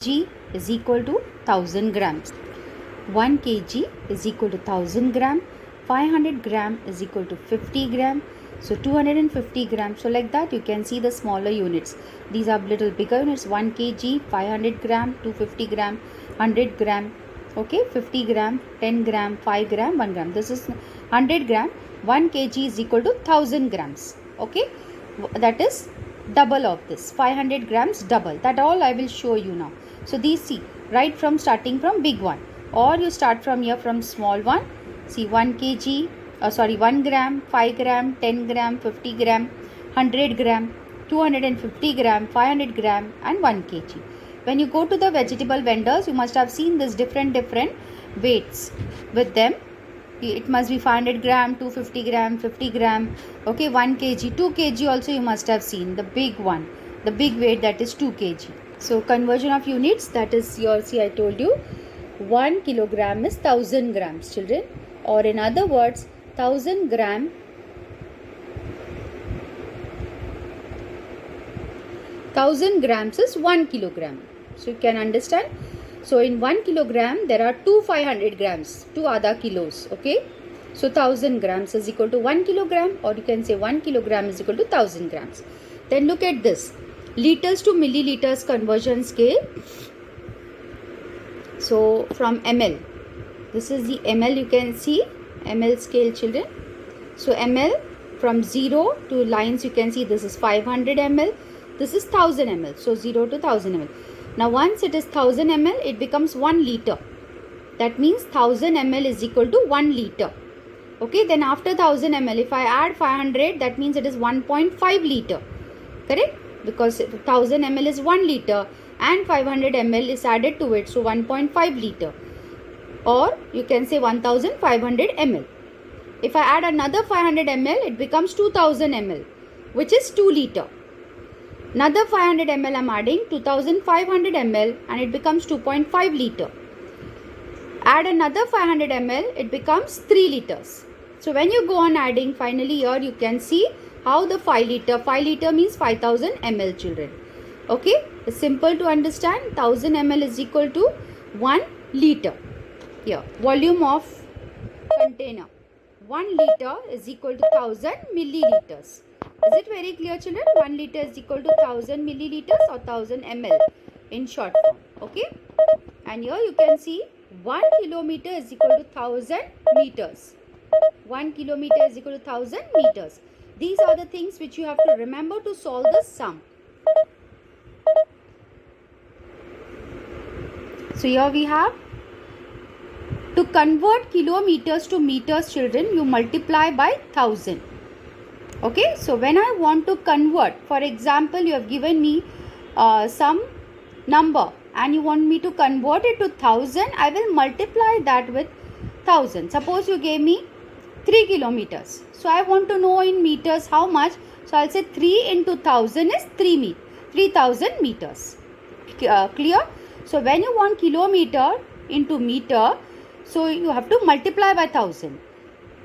G is equal to 1000 grams. 1 kg is equal to 1000 gram. 500 gram is equal to 50 gram. So 250 grams. So like that you can see the smaller units. These are little bigger units. 1 kg, 500 gram, 250 gram, 100 gram. Okay, 50 gram, 10 gram, 5 gram, 1 gram. This is 100 gram. 1 kg is equal to 1000 grams. Okay, that is double of this. 500 grams double. That all I will show you now. So these, see, right from starting from big one, or you start from here from small one. See, 1 kg, 1 gram, 5 gram, 10 gram, 50 gram, 100 gram, 250 gram, 500 gram and 1 kg. When you go to the vegetable vendors, you must have seen this different weights with them. It must be 500 gram, 250 gram, 50 gram, okay, 1 kg, 2 kg also you must have seen, the big one, the big weight, that is 2 kg. So conversion of units, that is your, see, I told you 1 kilogram is 1000 grams, children, or in other words 1000 gram, 1000 grams is 1 kilogram. So you can understand. So in 1 kilogram there are 500 grams, 2 other kilos, okay. So 1000 grams is equal to 1 kilogram, or you can say 1 kilogram is equal to 1000 grams. Then look at this, liters to milliliters conversion scale. So from ml, this is the ml, you can see ml scale, children. So ml, from 0 to lines you can see this is 500 ml, this is 1000 ml. So 0 to 1000 ml. Now once it is 1000 ml, it becomes 1 liter. That means 1000 ml is equal to 1 liter. Okay, then after 1000 ml, if I add 500, that means it is 1.5 liter. Correct? Because 1000 ml is 1 liter and 500 ml is added to it. So 1.5 liter. Or you can say 1500 ml. If I add another 500 ml, it becomes 2000 ml, which is 2 liter. Another 500 ml I am adding, 2500 ml, and it becomes 2.5 liter. Add another 500 ml, it becomes 3 liters. So when you go on adding, finally here you can see how the 5 liter means 5000 ml, children. Okay, it's simple to understand. 1000 ml is equal to 1 liter. Here, volume of container, 1 liter is equal to 1000 milliliters. Is it very clear, children? 1 liter is equal to 1000 milliliters or 1000 ml in short form. Okay, and here you can see 1 kilometer is equal to 1000 meters. 1 kilometer is equal to 1000 meters. These are the things which you have to remember to solve the sum. So here we have, to convert kilometers to meters, children, you multiply by 1000. Okay, so when I want to convert, for example, you have given me some number and you want me to convert it to 1000, I will multiply that with 1000. Suppose you gave me 3 kilometers. So I want to know in meters how much. So I'll say 3 into 1000 is 3000 meters. Clear? So when you want kilometer into meter, so you have to multiply by 1000.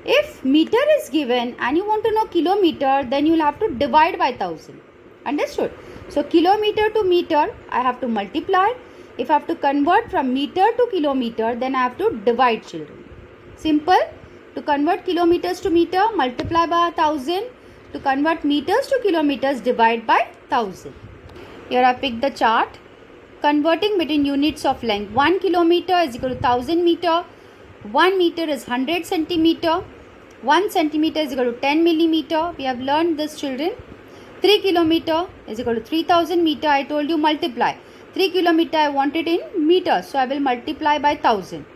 If meter is given and you want to know kilometer, then you will have to divide by 1000. Understood? So kilometer to meter, I have to multiply. If I have to convert from meter to kilometer, then I have to divide, children. Simple. To convert kilometers to meter, multiply by 1000. To convert meters to kilometers, divide by 1000. Here I picked the chart. Converting between units of length. 1 kilometer is equal to 1000 meter. 1 meter is 100 centimeter. 1 centimeter is equal to 10 millimeter. We have learned this, children. 3 kilometer is equal to 3000 meter. I told you multiply. 3 kilometer I wanted in meters. So I will multiply by 1000.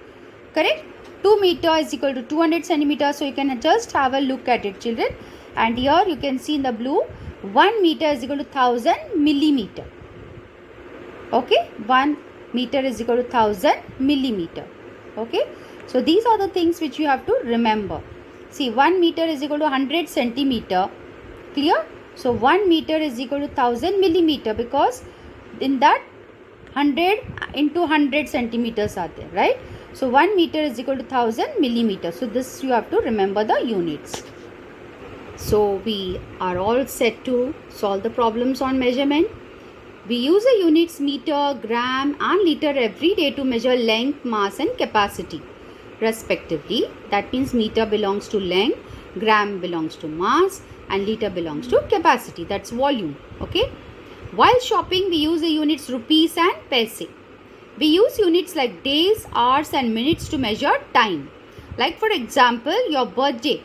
Correct? 2 meter is equal to 200 centimeter. So you can just have a look at it, children. And here you can see in the blue, 1 meter is equal to 1000 millimeter. Okay? 1 meter is equal to 1000 millimeter. Okay? So these are the things which you have to remember. See, 1 meter is equal to 100 centimeter. Clear? So 1 meter is equal to 1000 millimeter, because in that 100 into 100 centimeters are there, right? So 1 meter is equal to 1000 millimeter. So this you have to remember the units. So we are all set to solve the problems on measurement. We use the units meter, gram and liter every day to measure length, mass and capacity respectively. That means meter belongs to length, gram belongs to mass and liter belongs to capacity. That's volume. Okay. While shopping, we use the units rupees and paise. We use units like days, hours and minutes to measure time. Like for example, your birthday.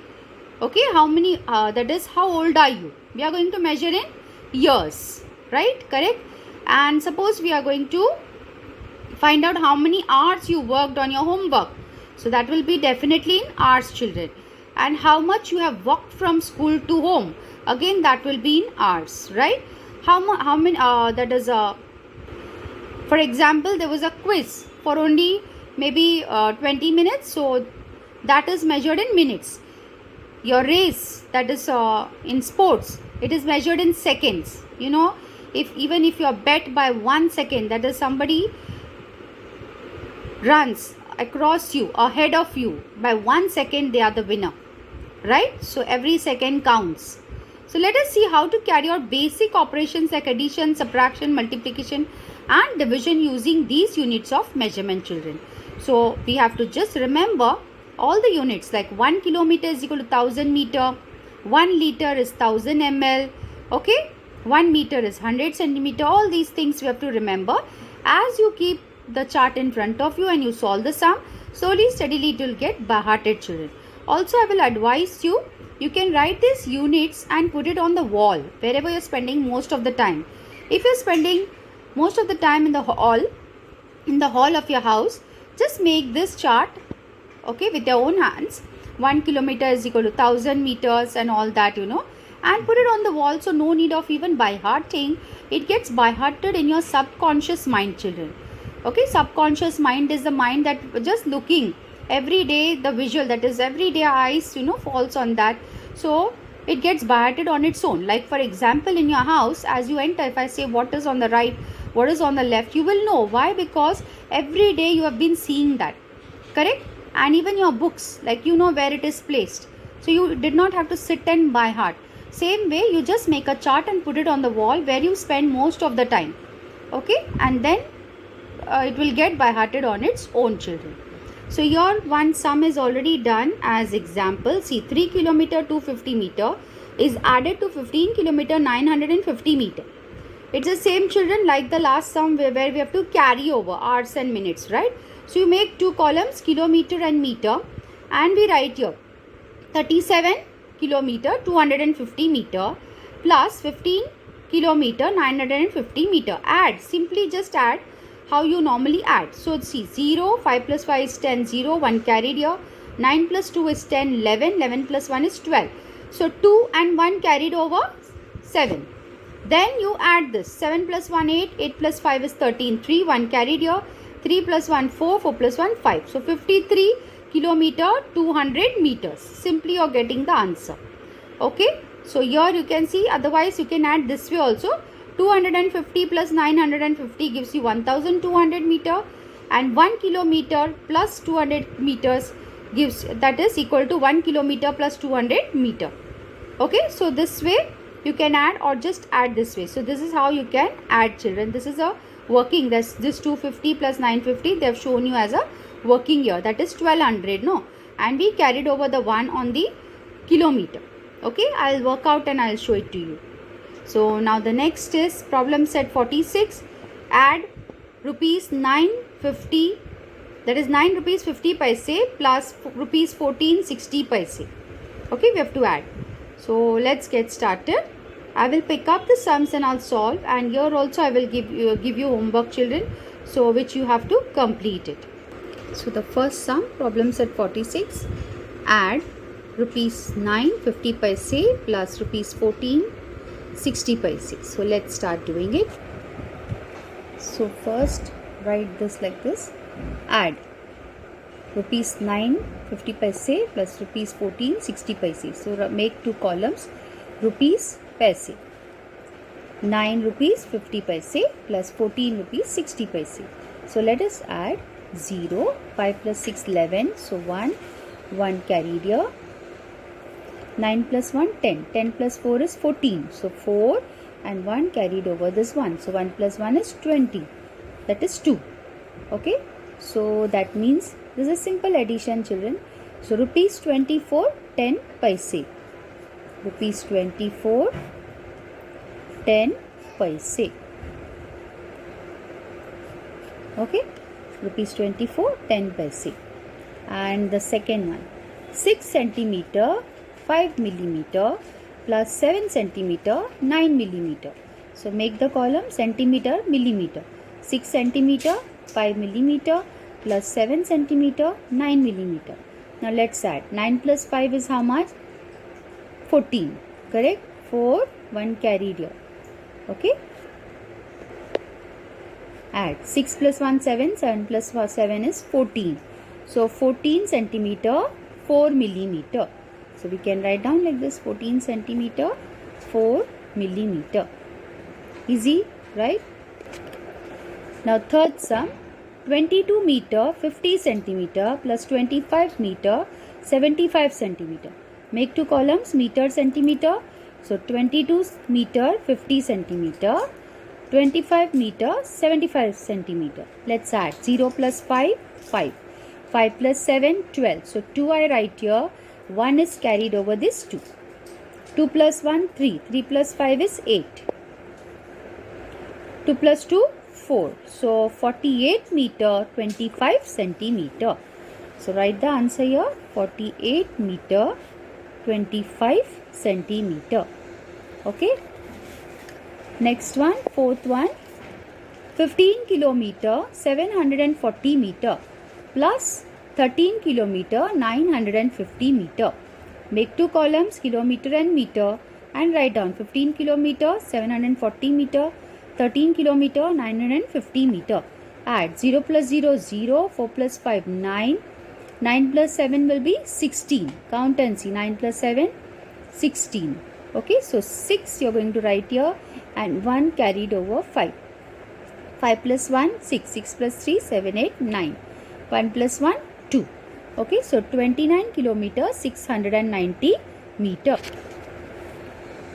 Okay, how many, that is how old are you? We are going to measure in years, right? Correct? And suppose we are going to find out how many hours you worked on your homework. So that will be definitely in hours, children. And how much you have walked from school to home. Again, that will be in hours, right? How many, that is, for example, there was a quiz for only maybe 20 minutes. So that is measured in minutes. Your race, that is in sports, it is measured in seconds. You know, even if you are bet by 1 second, that is somebody runs across you, ahead of you by 1 second, they are the winner, right? So every second counts. So let us see how to carry out basic operations like addition, subtraction, multiplication and division using these units of measurement, children. So we have to just remember all the units, like 1 kilometer is equal to 1000 meter, 1 liter is 1000 ml, okay, 1 meter is 100 centimeter. All these things we have to remember. As you keep the chart in front of you and you solve the sum, slowly steadily it will get by hearted, children. Also, I will advise you, you can write these units and put it on the wall wherever you are spending most of the time. If you are spending most of the time in the hall of your house, just make this chart, okay, with your own hands. 1 kilometer is equal to 1000 meters and all that, you know, and put it on the wall. So no need of even by hearting. It gets by hearted in your subconscious mind, children. Okay, subconscious mind is the mind that just looking every day, the visual, that is every day eyes, you know, falls on that. So it gets by hearted on its own. Like for example, in your house, as you enter, if I say what is on the right, what is on the left, you will know. Why? Because every day you have been seeing that, correct? And even your books, like you know where it is placed. So you did not have to sit and by heart. Same way, you just make a chart and put it on the wall where you spend most of the time. Okay, and then it will get by hearted on its own, children. So your one sum is already done as example. See, 3 kilometer 250 meter is added to 15 kilometer 950 meter. It's the same, children, like the last sum where we have to carry over hours and minutes, right? So you make two columns, kilometer and meter, and we write here 37 kilometer 250 meter plus 15 kilometer 950 meter. Add, simply just add how you normally add. So see, 0, 5 plus 5 is 10, 0, 1 carried here, 9 plus 2 is 10, 11, 11 plus 1 is 12. So 2 and 1 carried over, 7. Then you add this, 7 plus 1 8, 8 plus 5 is 13, 3, 1 carried here, 3 plus 1 4, 4 plus 1 5. So 53 kilometer 200 meters. Simply you are getting the answer. Okay. So here you can see, otherwise you can add this way also. 250 plus 950 gives you 1200 meter, and 1 kilometer plus 200 meters gives, that is equal to 1 kilometer plus 200 meter. Okay. So this way you can add, or just add this way. So this is how you can add, children. This is a working, this 250 plus 950 they have shown you as a working here, that is 1200, no, and we carried over the 1 on the kilometer. Okay, I'll work out and I'll show it to you. So now the next is problem set 46. Add rupees 950, that is 9 rupees 50 paise plus rupees 1460 paise. Okay, we have to add. So let's get started. I will pick up the sums and I'll solve, and here also I will give you homework, children, so which you have to complete it. So the first sum, problem set 46, add rupees 950 paise plus rupees 1460 paise. So let's start doing it. So first write this like this, add rupees 950 paise plus rupees 1460 paise. So make two columns, rupees paise, 9 rupees 50 paise plus 14 rupees 60 paise. So let us add 0, 5 plus 6 11, so 1 carried here, 9 plus 1 10, 10 plus 4 is 14, so 4, and 1 carried over this 1. So 1 plus 1 is 20. That is 2. Okay. So that means this is simple addition, children. So rupees 24 10 paise. Rupees 24 10 paise. Okay. Rupees 24 10 paise. And the second one, 6 centimeter 5 millimeter plus 7 centimeter 9 millimeter. So make the column centimeter millimeter. 6 centimeter 5 millimeter plus 7 centimeter 9 millimeter. Now let's add. 9 plus 5 is how much? 14. Correct? 4 1 carried here. Okay. Add. 6 plus 1 7. 7 plus 7 is 14. So 14 centimeter 4 millimeter. So we can write down like this: 14 centimeter 4 millimeter. Easy, right? Now third sum, 22 meter 50 centimeter plus 25 meter 75 centimeter. Make two columns, meter centimeter. So 22 meter 50 centimeter, 25 meter 75 centimeter. Let's add. 0 plus 5 5. 5 plus 7 12. So 2 I write here. 1 is carried over this 2. 2 plus 1 3. 3 plus 5 is 8. 2 plus 2 4. So 48 meter 25 centimeter. So write the answer here: 48 meter 25 centimeter. Okay. Next one, fourth one, 15 kilometer 740 meter plus 13 kilometer 950 meter. Make two columns, kilometer and meter, and write down 15 kilometer 740 meter, 13 kilometer 950 meter. Add. 0 plus 0 0, 4 plus 5 9, 9 plus 7 will be 16. Count and see. 9 plus 7 16. Okay, so 6 you are going to write here and 1 carried over 5. 5 plus 1 6, 6 plus 3 7 8 9. 1 plus 1 2. Okay, so 29 kilometer 690 meter.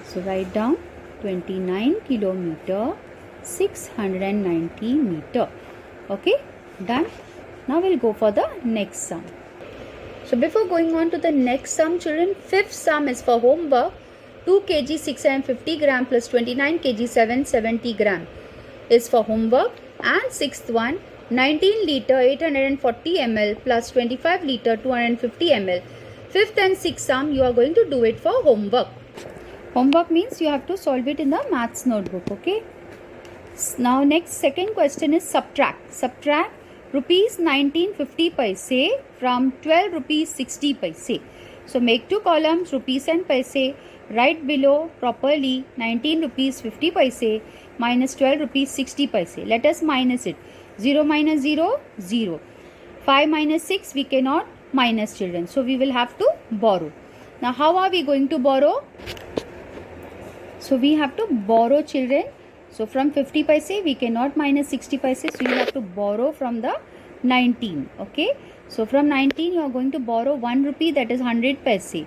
So write down 29 kilometer 690 meter. Okay, done. Now we'll go for the next sum. So before going on to the next sum, children, fifth sum is for homework. 2 kg 650 gram plus 29 kg 770 gram is for homework. And sixth one, 19 liter 840 ml plus 25 liter 250 ml. Fifth and sixth sum you are going to do it for homework. Homework means you have to solve it in the maths notebook. Okay. Now next second question is subtract. Subtract rupees 1950 paise from 12 rupees 60 paise. So make two columns, rupees and paise. Write below properly 19 rupees 50 paise minus 12 rupees 60 paise. Let us minus it. 0 minus 0, 0. 5 minus 6 we cannot minus, children. So we will have to borrow. Now how are we going to borrow? So we have to borrow, children. So from 50 paise we cannot minus 60 paise. So you have to borrow from the 19. Okay. So from 19 you are going to borrow 1 rupee, that is 100 paise.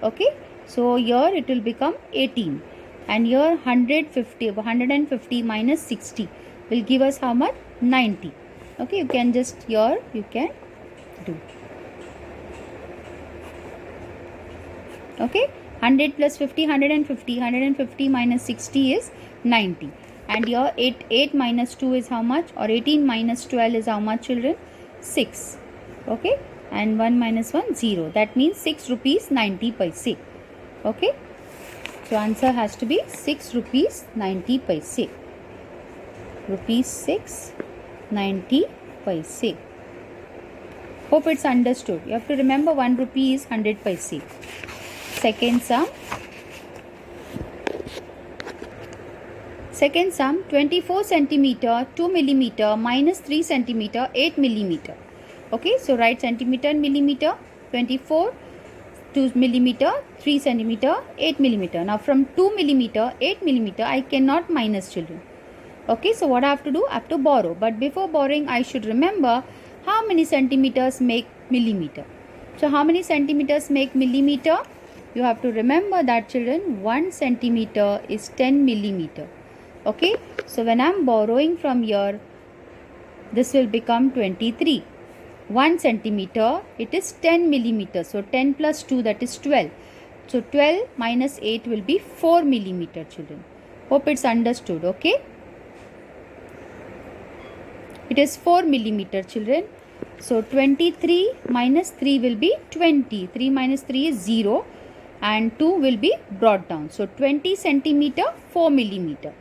Okay. So here it will become 18. And here 150 minus 60 will give us how much? 90. Okay. You can just here you can do. Okay. 100 plus 50, 150. 150 minus 60 is 90. And here 8 minus 2 is how much? Or 18 minus 12 is how much, children? 6. Okay. And 1 minus 1, 0. That means 6 rupees 90 paise. Okay. So answer has to be 6 rupees 90 paise. Rupees 6 90 paise. Hope it's understood. You have to remember 1 rupee is 100 paise. Second sum. Second sum, 24 centimeter 2 millimeter minus 3 centimeter 8 millimeter. Okay, so write centimeter and millimeter. 24 2 millimeter 3 centimeter 8 millimeter. Now from 2 millimeter 8 millimeter I cannot minus, children. Okay, so what I have to do? I have to borrow. But before borrowing I should remember how many centimeters make millimeter. So how many centimeters make millimeter? You have to remember that, children, 1 centimeter is 10 millimeter. Okay, so when I am borrowing from here, this will become 23. 1 centimeter, it is 10 millimeter. So 10 plus 2, that is 12. So 12 minus 8 will be 4 millimeter, children. Hope it's understood. Okay, it is 4 millimeter, children. So 23 minus 3 will be 20. 3 minus 3 is 0 and 2 will be brought down. So 20 centimeter, 4 millimeter.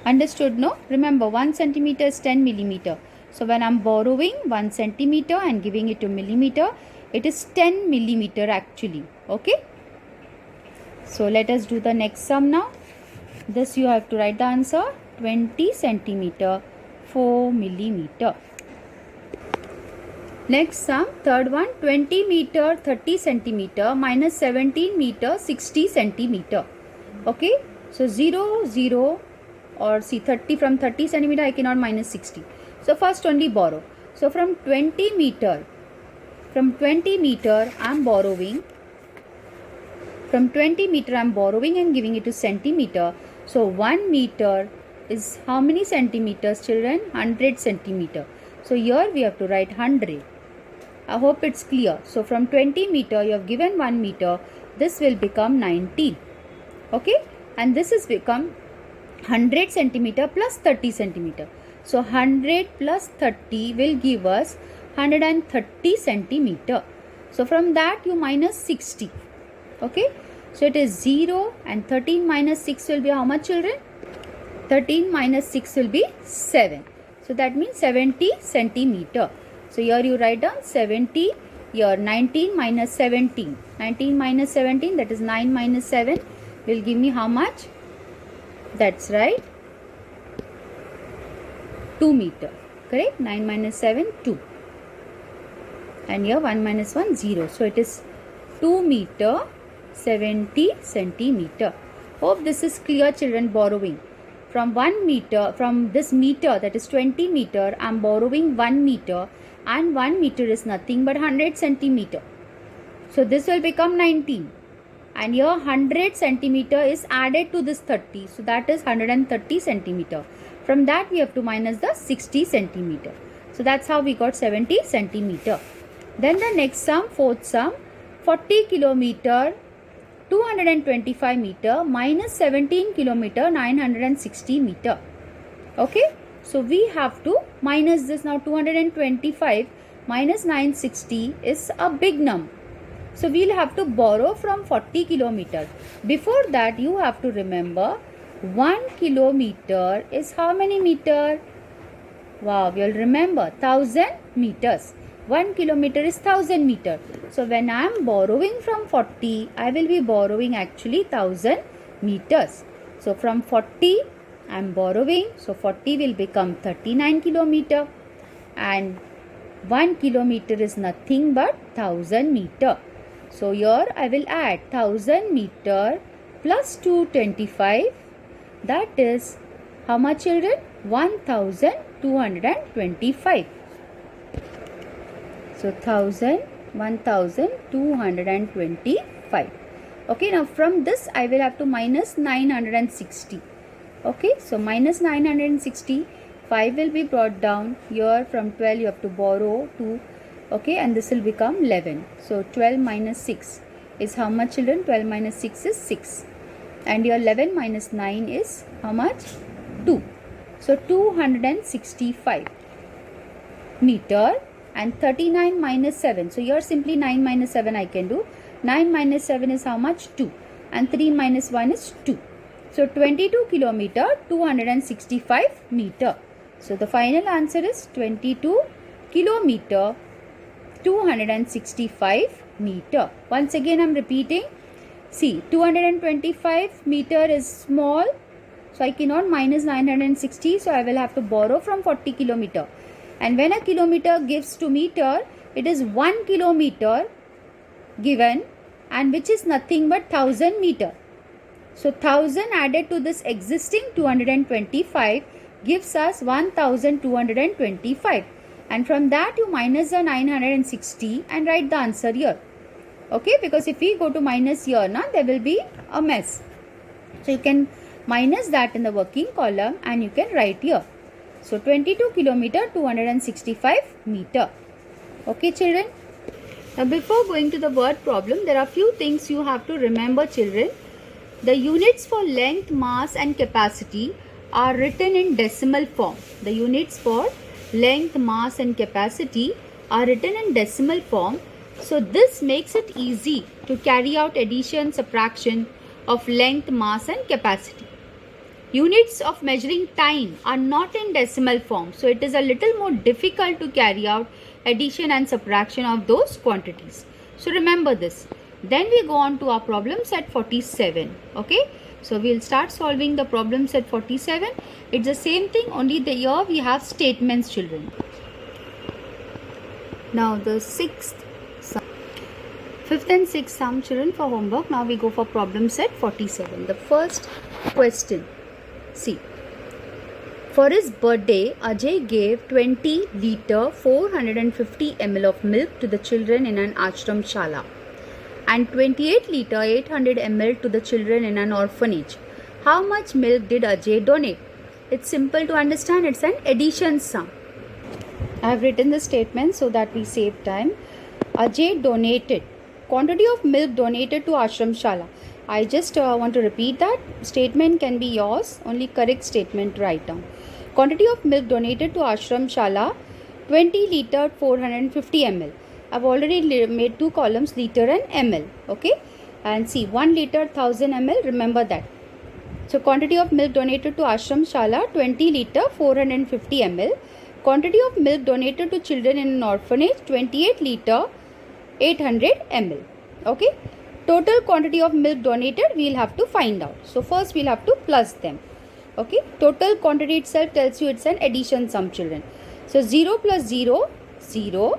Understood, no? Remember, 1 centimeter is 10 millimeter. So when I am borrowing 1 centimeter and giving it to millimeter, it is 10 millimeter actually. Okay. So let us do the next sum now. This you have to write the answer. 20 centimeter, 4 millimeter. Next sum, third one, 20 meter, 30 centimeter minus 17 meter, 60 centimeter. Okay. So 0, 0 or see 30, from 30 centimeter I cannot minus 60. So first only borrow. So from 20 meter I am borrowing. From 20 meter I am borrowing and giving it to centimeter. So 1 meter is how many centimeters, children? 100 centimeter. So here we have to write 100. I hope it's clear. So from 20 meter you have given 1 meter. This will become 90. Okay. And this has become 100 centimeter plus 30 centimeter. So 100 plus 30 will give us 130 centimeter. So from that you minus 60. Okay. So it is 0 and 13 minus 6 will be how much, children? 13 minus 6 will be 7. So that means 70 centimeter. So here you write down 70. Here 19 minus 17. 19 minus 17, that is 9 minus 7 will give me how much? That's right, 2 meter. Correct? 9 minus 7, 2. And here 1 minus 1, 0. So it is 2 meter, 70 centimeter. Hope this is clear, children. Borrowing. From 1 meter, from this meter, that is 20 meter, I am borrowing 1 meter. And 1 meter is nothing but 100 centimeter. So this will become 19. And here 100 centimeter is added to this 30. So that is 130 centimeter. From that we have to minus the 60 centimeter. So that's how we got 70 centimeter. Then the next sum, fourth sum, 40 kilometer, 225 meter minus 17 kilometer, 960 meter. Okay. So we have to minus this now. 225 minus 960 is a big number. So we'll have to borrow from 40 kilometer. Before that you have to remember 1 kilometer is how many meter? Wow, you'll remember 1000 meters. 1 kilometer is 1000 meter. So when I am borrowing from 40, I will be borrowing actually 1000 meters. So from 40 I am borrowing. So 40 will become 39 kilometer. And 1 kilometer is nothing but 1000 meter. So here I will add 1000 meter plus 225. That is how much, children? 1225. So 1225. Okay, now from this I will have to minus 960. Okay, so minus 960. 5 will be brought down. Here from 12 you have to borrow 2. Okay, and this will become 11. So 12 minus 6 is how much, children? 12 minus 6 is 6. And your 11 minus 9 is how much? 2. So 265 meter. And 39 minus 7. So here simply 9 minus 7 I can do. 9 minus 7 is how much? 2. And 3 minus 1 is 2. So 22 kilometer, 265 meter. So the final answer is 22 kilometer, 265 meter. Once again I am repeating. See, 225 meter is small. So I cannot minus 960. So I will have to borrow from 40 kilometer. And when a kilometer gives to meter, it is 1 kilometer given, and which is nothing but 1000 meter. So 1000 added to this existing 225 gives us 1225. And from that you minus the 960 and write the answer here. Okay, because if we go to minus here, there will be a mess. So you can minus that in the working column and you can write here. So 22 kilometer 265 meter. Okay children. Now before going to the word problem, there are few things you have to remember children. The units for length, mass and capacity are written in decimal form. The units for length, mass and capacity are written in decimal form. So this makes it easy to carry out addition, subtraction of length, mass and capacity. Units of measuring time are not in decimal form. So it is a little more difficult to carry out addition and subtraction of those quantities. So remember this. Then we go on to our problem set 47. Okay. So we'll start solving the problem set 47. It's the same thing, only the here we have statements children. Now the fifth and sixth sum children for homework. Now we go for problem set 47. The first question. See. For his birthday, Ajay gave 20 liter 450 ml of milk to the children in an ashram shala and 28 liter 800 ml to the children in an orphanage. How much milk did Ajay donate? It's simple to understand. It's an addition sum. I have written the statement so that we save time. Ajay donated. Quantity of milk donated to ashram shala. I just want to repeat that. Statement can be yours. Only correct statement write down. Quantity of milk donated to ashram shala 20 liter 450 ml. I've already made two columns, liter and ml. Okay. And see 1 liter 1000 ml. Remember that. So quantity of milk donated to ashram shala 20 liter 450 ml. Quantity of milk donated to children in an orphanage 28 liter 800 ml. Okay. Total quantity of milk donated we will have to find out. So first we will have to plus them. Okay. Total quantity itself tells you it's an addition sum children. So 0 plus 0, 0.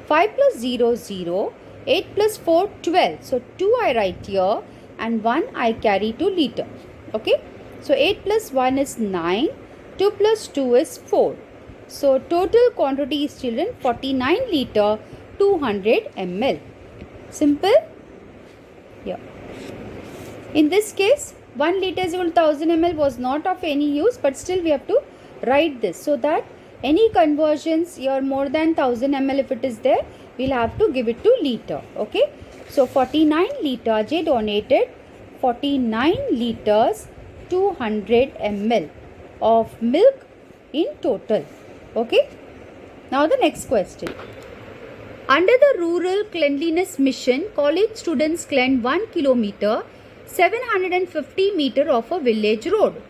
5 plus 0, 0. 8 plus 4, 12. So 2 I write here and 1 I carry to liter. Okay. So 8 plus 1 is 9. 2 plus 2 is 4. So total quantity is children 49 liter 200 ml. Simple? Yeah. In this case, 1 liter is equal to 1000 ml was not of any use, but still we have to write this so that any conversions here more than 1000 ml if it is there, we'll have to give it to liter. Okay. So 49 liter, Ajay donated 49 liters 200 ml of milk in total. Okay. Now the next question. Under the Rural Cleanliness Mission, college students cleaned 1 kilometer 750 meter of a village road.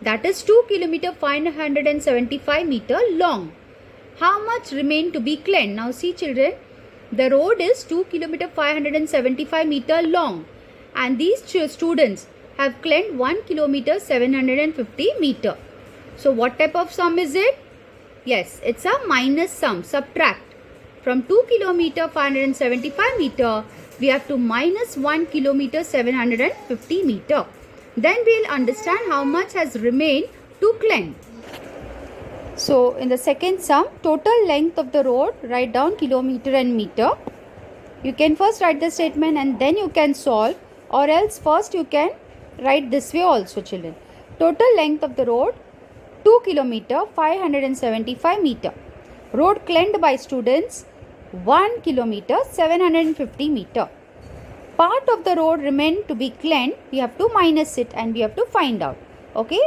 That is 2 kilometer 575 meter long. How much remained to be cleaned? Now see children, the road is 2 kilometer 575 meter long and these students have cleaned 1 kilometer 750 meter. So what type of sum is it? Yes, it's a minus sum, subtract. From 2 kilometer 575 meter, we have to minus 1 kilometer 750 meter. Then we will understand how much has remained to clean. So in the second sum, total length of the road, write down kilometer and meter. You can first write the statement and then you can solve, or else first you can write this way also children. Total length of the road 2 kilometer 575 meter. Road cleaned by students 1 kilometer 750 meter. Part of the road remained to be cleaned. We have to minus it and we have to find out. Okay.